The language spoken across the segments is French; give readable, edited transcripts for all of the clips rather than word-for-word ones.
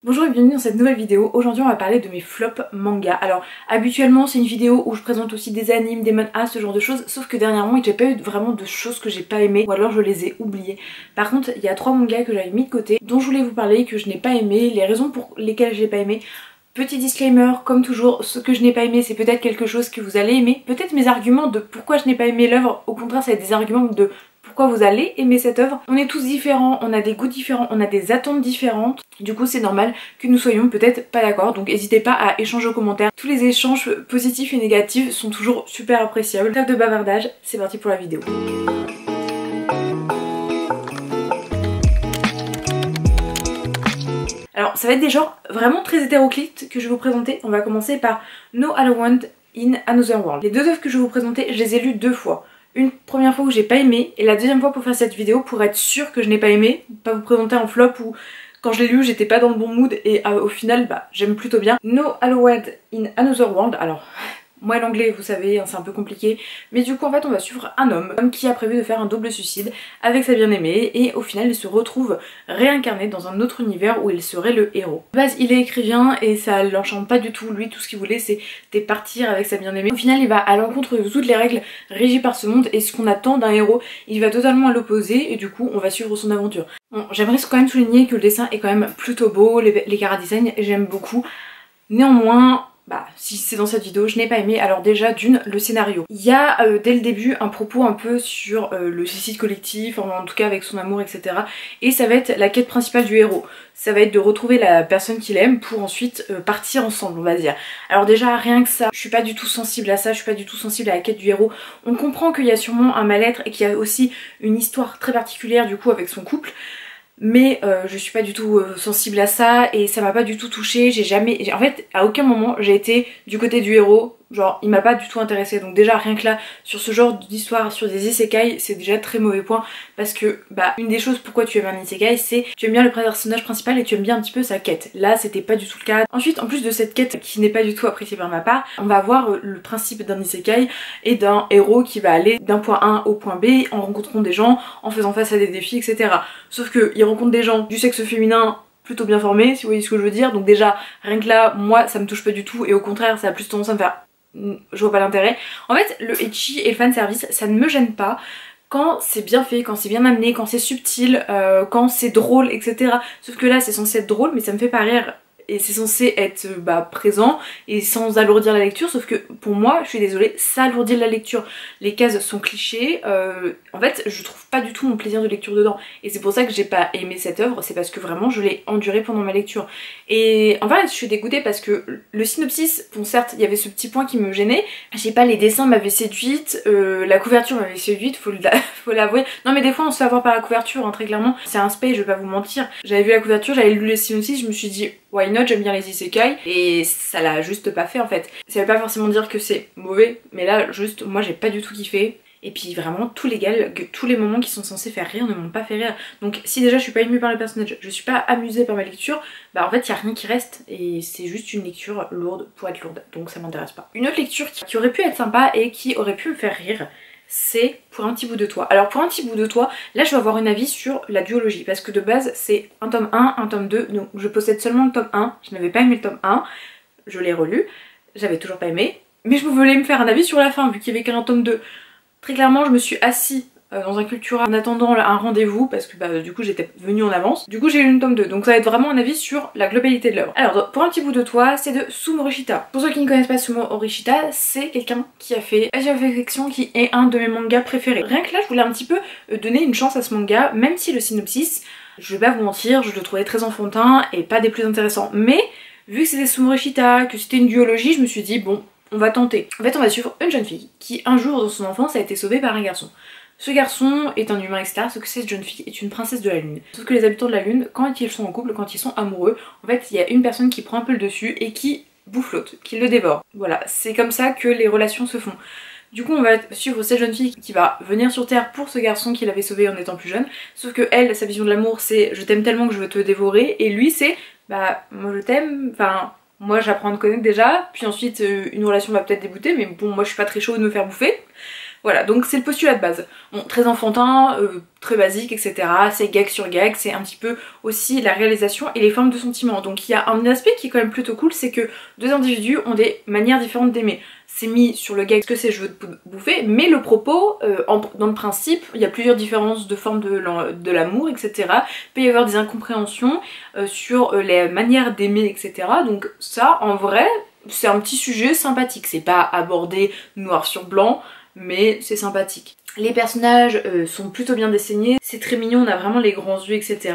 Bonjour et bienvenue dans cette nouvelle vidéo. Aujourd'hui on va parler de mes flops manga. Alors habituellement c'est une vidéo où je présente aussi des animes, des manhwas, ce genre de choses, sauf que dernièrement j'ai pas eu vraiment de choses que j'ai pas aimées ou alors je les ai oubliées. Par contre il y a 3 mangas que j'avais mis de côté, dont je voulais vous parler, que je n'ai pas aimé, les raisons pour lesquelles je n'ai pas aimé. Petit disclaimer, comme toujours, ce que je n'ai pas aimé c'est peut-être quelque chose que vous allez aimer, peut-être mes arguments de pourquoi je n'ai pas aimé l'œuvre, au contraire c'est des arguments de pourquoi vous allez aimer cette œuvre. On est tous différents, on a des goûts différents, on a des attentes différentes. Du coup c'est normal que nous soyons peut-être pas d'accord, donc n'hésitez pas à échanger aux commentaires. Tous les échanges positifs et négatifs sont toujours super appréciables. Trêve de bavardage, c'est parti pour la vidéo. Alors ça va être des genres vraiment très hétéroclites que je vais vous présenter. On va commencer par No Allowed in Another World. Les deux œuvres que je vais vous présenter, je les ai lues 2 fois. Une première fois où j'ai pas aimé et la deuxième fois pour faire cette vidéo pour être sûre que je n'ai pas aimé, pas vous présenter en flop ou quand je l'ai lu j'étais pas dans le bon mood et au final j'aime plutôt bien. No Allowed in Another World, alors moi l'anglais vous savez c'est un peu compliqué, mais du coup en fait on va suivre un homme qui a prévu de faire un double suicide avec sa bien-aimée et au final il se retrouve réincarné dans un autre univers où il serait le héros. De base il est écrivain et ça l'enchante pas du tout, lui tout ce qu'il voulait c'était partir avec sa bien-aimée. Au final il va à l'encontre de toutes les règles régies par ce monde et ce qu'on attend d'un héros, il va totalement à l'opposé et du coup on va suivre son aventure. Bon, j'aimerais quand même souligner que le dessin est quand même plutôt beau, les chara-design j'aime beaucoup, néanmoins si c'est dans cette vidéo, je n'ai pas aimé. Alors déjà d'une, le scénario. Il y a dès le début un propos un peu sur le suicide collectif, en tout cas avec son amour, etc. Et ça va être la quête principale du héros. Ça va être de retrouver la personne qu'il aime pour ensuite partir ensemble, on va dire. Alors déjà, rien que ça, je suis pas du tout sensible à ça, je suis pas du tout sensible à la quête du héros. On comprend qu'il y a sûrement un mal-être et qu'il y a aussi une histoire très particulière du coup avec son couple. Mais je suis pas du tout sensible à ça et ça m'a pas du tout touchée. En fait à aucun moment j'ai été du côté du héros, genre il m'a pas du tout intéressée. Donc déjà rien que là sur ce genre d'histoire, sur des isekai, c'est déjà très mauvais point parce que une des choses pourquoi tu aimes un isekai c'est tu aimes bien le personnage principal et tu aimes bien un petit peu sa quête. Là c'était pas du tout le cas. Ensuite en plus de cette quête qui n'est pas du tout appréciée par ma part, on va avoir le principe d'un isekai et d'un héros qui va aller d'un point A au point B en rencontrant des gens, en faisant face à des défis, etc. Sauf qu'il rencontre des gens du sexe féminin plutôt bien formés, si vous voyez ce que je veux dire. Donc déjà, rien que là, moi ça me touche pas du tout et au contraire ça a plus tendance à me faire... je vois pas l'intérêt. En fait, le ecchi et le fanservice, ça ne me gêne pas quand c'est bien fait, quand c'est bien amené, quand c'est subtil, quand c'est drôle, etc. Sauf que là c'est censé être drôle mais ça me fait pas rire. Et c'est censé être présent et sans alourdir la lecture, sauf que pour moi, je suis désolée, ça alourdit la lecture. Les cases sont clichés, en fait je trouve pas du tout mon plaisir de lecture dedans. Et c'est pour ça que j'ai pas aimé cette œuvre, c'est parce que vraiment je l'ai endurée pendant ma lecture. Et en fait je suis dégoûtée parce que le synopsis, bon certes il y avait ce petit point qui me gênait, je sais pas, les dessins m'avaient séduite, la couverture m'avait séduite, faut l'avouer. Non mais des fois on se fait avoir par la couverture, hein, très clairement, c'est un spé, je vais pas vous mentir. J'avais vu la couverture, j'avais lu le synopsis, je me suis dit why not, j'aime bien les isekai et ça l'a juste pas fait en fait. Ça veut pas forcément dire que c'est mauvais, mais là juste moi j'ai pas du tout kiffé. Et puis vraiment tout légal, que tous les moments qui sont censés faire rire ne m'ont pas fait rire. Donc si déjà je suis pas émue par les personnages, je suis pas amusée par ma lecture, en fait y a rien qui reste et c'est juste une lecture lourde pour être lourde, donc ça m'intéresse pas. Une autre lecture qui aurait pu être sympa et qui aurait pu me faire rire, c'est Pour un petit bout de toi. Alors pour un petit bout de toi, là je vais avoir un avis sur la duologie parce que de base c'est un tome 1, un tome 2, donc je possède seulement le tome 1, je n'avais pas aimé le tome 1, je l'ai relu, j'avais toujours pas aimé, mais je voulais me faire un avis sur la fin vu qu'il y avait qu'un tome 2. Très clairement je me suis assise dans un Cultura en attendant un rendez-vous parce que du coup j'étais venue en avance. Du coup j'ai lu le tome 2, donc ça va être vraiment un avis sur la globalité de l'œuvre. Alors pour un petit bout de toi, c'est de Sumo Orishita. Pour ceux qui ne connaissent pas Sumo Orishita, c'est quelqu'un qui a fait Age of Extinction, qui est un de mes mangas préférés. Rien que là je voulais un petit peu donner une chance à ce manga, même si le synopsis, je vais pas vous mentir, je le trouvais très enfantin et pas des plus intéressants. Mais vu que c'était Sumo Orishita, que c'était une duologie, je me suis dit bon, on va tenter. En fait on va suivre une jeune fille qui un jour dans son enfance a été sauvée par un garçon. Ce garçon est un humain, etc. Sauf que cette jeune fille est une princesse de la lune. Sauf que les habitants de la lune, quand ils sont en couple, quand ils sont amoureux, en fait il y a une personne qui prend un peu le dessus et qui bouffe l'autre, qui le dévore. Voilà, c'est comme ça que les relations se font. Du coup on va suivre cette jeune fille qui va venir sur terre pour ce garçon qui l'avait sauvé en étant plus jeune. Sauf que elle, sa vision de l'amour c'est je t'aime tellement que je veux te dévorer. Et lui c'est moi je t'aime, enfin... moi j'apprends à te connaître déjà, puis ensuite une relation va peut-être débuter, mais bon moi je suis pas très chaud de me faire bouffer. Voilà, donc c'est le postulat de base. Bon, très enfantin, très basique, etc. C'est gag sur gag, c'est un petit peu aussi la réalisation et les formes de sentiments. Donc il y a un aspect qui est quand même plutôt cool, c'est que deux individus ont des manières différentes d'aimer. C'est mis sur le gag, ce que c'est je veux te bouffer, mais le propos, dans le principe, il y a plusieurs différences de formes de l'amour, etc. Il peut y avoir des incompréhensions sur les manières d'aimer, etc. Donc ça, en vrai, c'est un petit sujet sympathique. C'est pas abordé noir sur blanc, mais c'est sympathique. Les personnages sont plutôt bien dessinés, c'est très mignon, on a vraiment les grands yeux, etc.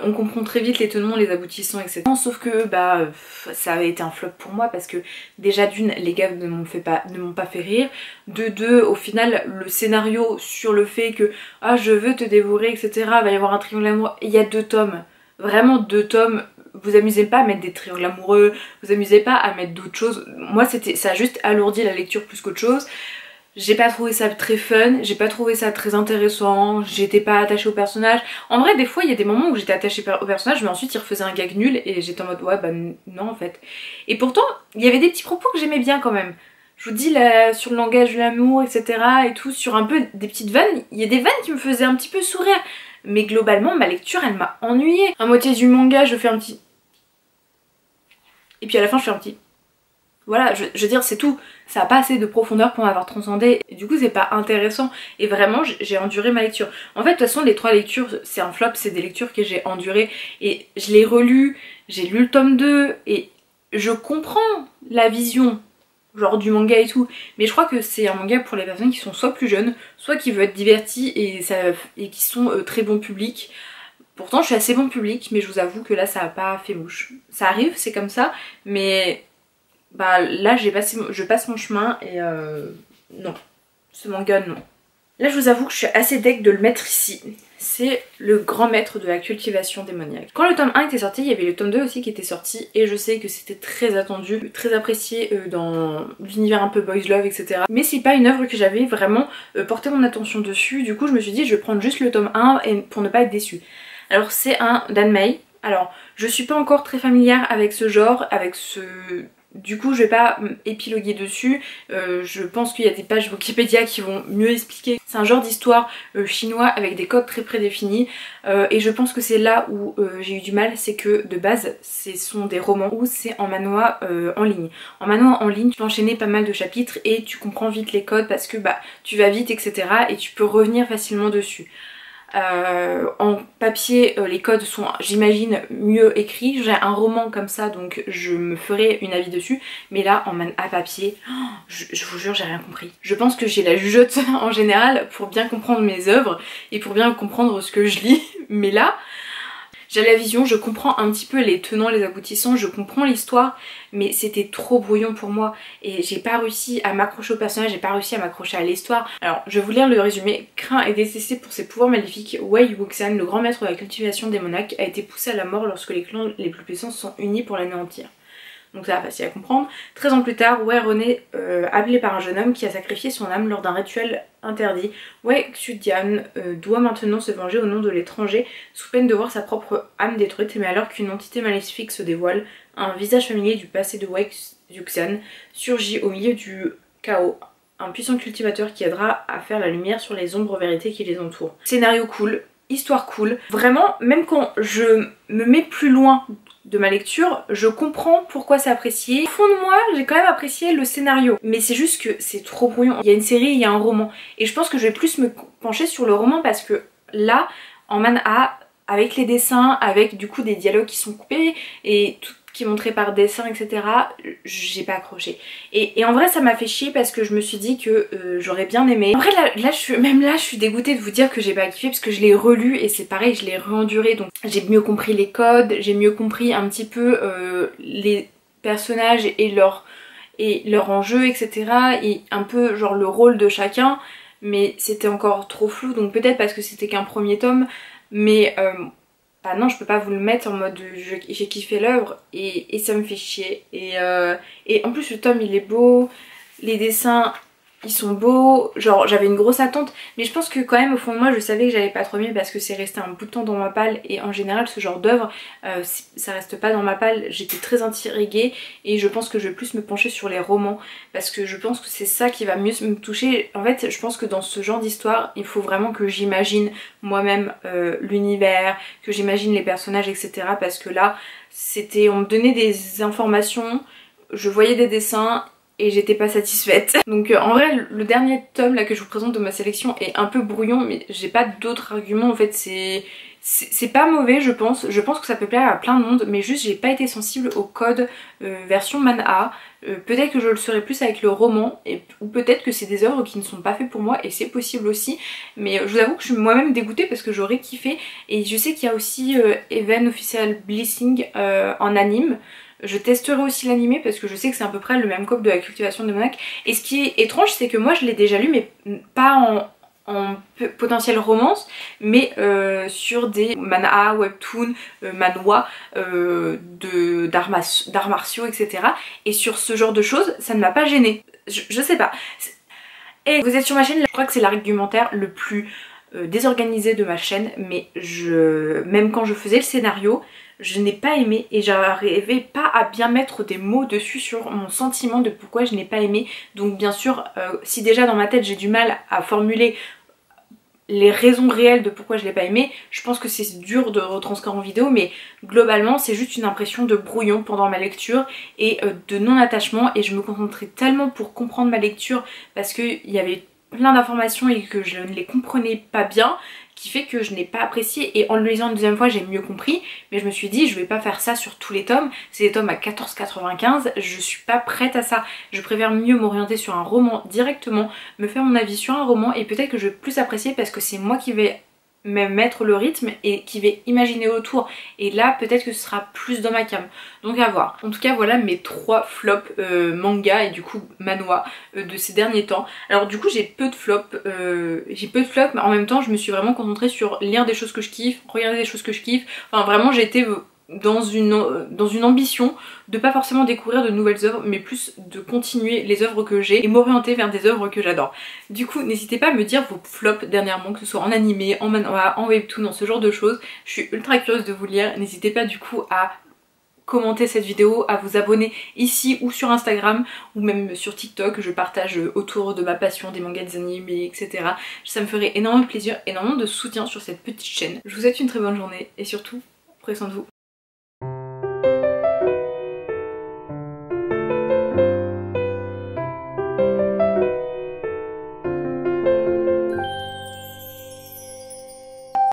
On comprend très vite les tenants, les aboutissants, etc. Sauf que bah ça avait été un flop pour moi parce que déjà d'une, les gars ne m'ont pas fait rire. De deux, au final, le scénario sur le fait que ah je veux te dévorer, etc. va y avoir un triangle amoureux. Il y a 2 tomes, vraiment 2 tomes. Vous amusez pas à mettre des triangles amoureux, vous amusez pas à mettre d'autres choses. Moi ça a juste alourdi la lecture plus qu'autre chose. J'ai pas trouvé ça très fun, j'ai pas trouvé ça très intéressant, j'étais pas attachée au personnage. En vrai, des fois, il y a des moments où j'étais attachée au personnage, mais ensuite il refaisait un gag nul et j'étais en mode ouais, bah non en fait. Et pourtant, il y avait des petits propos que j'aimais bien quand même. Je vous dis là, sur le langage de l'amour, etc. et tout, sur un peu des petites vannes, il y a des vannes qui me faisaient un petit peu sourire. Mais globalement, ma lecture, elle m'a ennuyée. À moitié du manga, je fais un petit... Et puis à la fin, je fais un petit... Voilà, je veux dire, c'est tout. Ça a pas assez de profondeur pour m'avoir transcendé. Et du coup, c'est pas intéressant. Et vraiment, j'ai enduré ma lecture. En fait, de toute façon, les 3 lectures, c'est un flop. C'est des lectures que j'ai endurées. Et je l'ai relu. J'ai lu le tome 2. Et je comprends la vision, genre du manga et tout. Mais je crois que c'est un manga pour les personnes qui sont soit plus jeunes, soit qui veulent être diverties et qui sont très bon public. Pourtant, je suis assez bon public, mais je vous avoue que là, ça a pas fait mouche. Ça arrive, c'est comme ça. Mais... bah là je passe mon chemin et non, ce manga non. Là je vous avoue que je suis assez deg de le mettre ici. C'est le grand maître de la cultivation démoniaque. Quand le tome 1 était sorti, il y avait le tome 2 aussi qui était sorti et je sais que c'était très attendu, très apprécié dans l'univers un peu boys love, etc. Mais c'est pas une œuvre que j'avais vraiment porté mon attention dessus. Du coup je me suis dit je vais prendre juste le tome 1 pour ne pas être déçue. Alors c'est un Danmei. Alors je suis pas encore très familière avec ce genre, avec ce... Du coup je vais pas épiloguer dessus, je pense qu'il y a des pages Wikipédia qui vont mieux expliquer. C'est un genre d'histoire chinois avec des codes très prédéfinis et je pense que c'est là où j'ai eu du mal, c'est que de base ce sont des romans ou c'est en manhwa en ligne. En manhwa en ligne tu peux enchaîner pas mal de chapitres et tu comprends vite les codes parce que bah tu vas vite, etc. et tu peux revenir facilement dessus. En papier les codes sont j'imagine mieux écrits, j'ai un roman comme ça donc je me ferai une avis dessus, mais là à papier je vous jure j'ai rien compris. Je pense que j'ai la jugeote en général pour bien comprendre mes œuvres et pour bien comprendre ce que je lis, mais là j'ai la vision, je comprends un petit peu les tenants, les aboutissants, je comprends l'histoire, mais c'était trop brouillon pour moi et j'ai pas réussi à m'accrocher au personnage, j'ai pas réussi à m'accrocher à l'histoire. Alors je vais vous lire le résumé. Craint et détesté pour ses pouvoirs maléfiques, Wei Wuxian, le grand maître de la cultivation démoniaque, a été poussé à la mort lorsque les clans les plus puissants sont unis pour l'anéantir. Donc ça va facile à comprendre. 13 ans plus tard, Wei renaît appelé par un jeune homme qui a sacrifié son âme lors d'un rituel interdit. Wei Xudian doit maintenant se venger au nom de l'étranger sous peine de voir sa propre âme détruite, mais alors qu'une entité maléfique se dévoile, un visage familier du passé de Wei Xudian surgit au milieu du chaos. Un puissant cultivateur qui aidera à faire la lumière sur les ombres vérités qui les entourent. Scénario cool, histoire cool. Vraiment, même quand je me mets plus loin de ma lecture, je comprends pourquoi c'est apprécié. Au fond de moi, j'ai quand même apprécié le scénario, mais c'est juste que c'est trop brouillon. Il y a une série, il y a un roman, et je pense que je vais plus me pencher sur le roman parce que là, en manhwa, avec les dessins, avec du coup des dialogues qui sont coupés et tout qui est montré par dessin, etc. j'ai pas accroché. Et en vrai ça m'a fait chier parce que je me suis dit que j'aurais bien aimé. Après même là je suis dégoûtée de vous dire que j'ai pas kiffé parce que je l'ai relu et c'est pareil, je l'ai re-enduré, donc j'ai mieux compris les codes, j'ai mieux compris un petit peu les personnages et leur enjeu, etc. et un peu genre le rôle de chacun, mais c'était encore trop flou, donc peut-être parce que c'était qu'un premier tome, mais bah non, je peux pas vous le mettre en mode j'ai kiffé l'œuvre et ça me fait chier. Et en plus le tome il est beau, les dessins ils sont beaux, genre j'avais une grosse attente, mais je pense que quand même au fond de moi je savais que j'allais pas trop aimer parce que c'est resté un bout de temps dans ma palle et en général ce genre d'œuvre ça reste pas dans ma palle. J'étais très intriguée et je pense que je vais plus me pencher sur les romans parce que je pense que c'est ça qui va mieux me toucher. En fait je pense que dans ce genre d'histoire il faut vraiment que j'imagine moi-même l'univers, que j'imagine les personnages etc. parce que là c'était, on me donnait des informations, je voyais des dessins et j'étais pas satisfaite. Donc en vrai le dernier tome là que je vous présente de ma sélection est un peu brouillon mais j'ai pas d'autres arguments en fait, c'est pas mauvais je pense que ça peut plaire à plein de monde mais juste j'ai pas été sensible au code version manhwa. Peut-être que je le serai plus avec le roman ou peut-être que c'est des œuvres qui ne sont pas faites pour moi et c'est possible aussi, mais je vous avoue que je suis moi-même dégoûtée parce que j'aurais kiffé. Et je sais qu'il y a aussi Even Official Blessing en anime. Je testerai aussi l'animé parce que je sais que c'est à peu près le même code de la cultivation de Monac. Et ce qui est étrange c'est que moi je l'ai déjà lu mais pas en potentielle romance mais sur des manhwa, webtoons, manhwa d'arts martiaux etc. Et sur ce genre de choses ça ne m'a pas gênée. Je sais pas. Et vous êtes sur ma chaîne, je crois que c'est l'argumentaire le plus désorganisé de ma chaîne mais même quand je faisais le scénario je n'ai pas aimé et j'arrivais pas à bien mettre des mots dessus sur mon sentiment de pourquoi je n'ai pas aimé. Donc bien sûr si déjà dans ma tête j'ai du mal à formuler les raisons réelles de pourquoi je l'ai pas aimé, je pense que c'est dur de retranscrire en vidéo mais globalement c'est juste une impression de brouillon pendant ma lecture et de non-attachement et je me concentrais tellement pour comprendre ma lecture parce qu'il y avait plein d'informations et que je ne les comprenais pas bien qui fait que je n'ai pas apprécié et en le lisant une deuxième fois j'ai mieux compris mais je me suis dit je vais pas faire ça sur tous les tomes, c'est des tomes à 14,95, je suis pas prête à ça, je préfère mieux m'orienter sur un roman directement, me faire mon avis sur un roman et peut-être que je vais plus apprécier parce que c'est moi qui vais mettre le rythme et qui vais imaginer autour et là peut-être que ce sera plus dans ma came, donc à voir. En tout cas voilà mes 3 flops manga et du coup manhwa de ces derniers temps. Alors du coup j'ai peu de flops mais en même temps je me suis vraiment concentrée sur lire des choses que je kiffe, regarder des choses que je kiffe, enfin vraiment j'ai été dans une ambition de pas forcément découvrir de nouvelles œuvres mais plus de continuer les œuvres que j'ai et m'orienter vers des œuvres que j'adore. Du coup n'hésitez pas à me dire vos flops dernièrement, que ce soit en animé, en manhwa, en webtoon, dans ce genre de choses. Je suis ultra curieuse de vous lire, n'hésitez pas du coup à commenter cette vidéo, à vous abonner ici ou sur Instagram ou même sur TikTok, je partage autour de ma passion des mangas, des animés, etc. Ça me ferait énormément plaisir, énormément de soutien sur cette petite chaîne. Je vous souhaite une très bonne journée et surtout prenez soin de vous.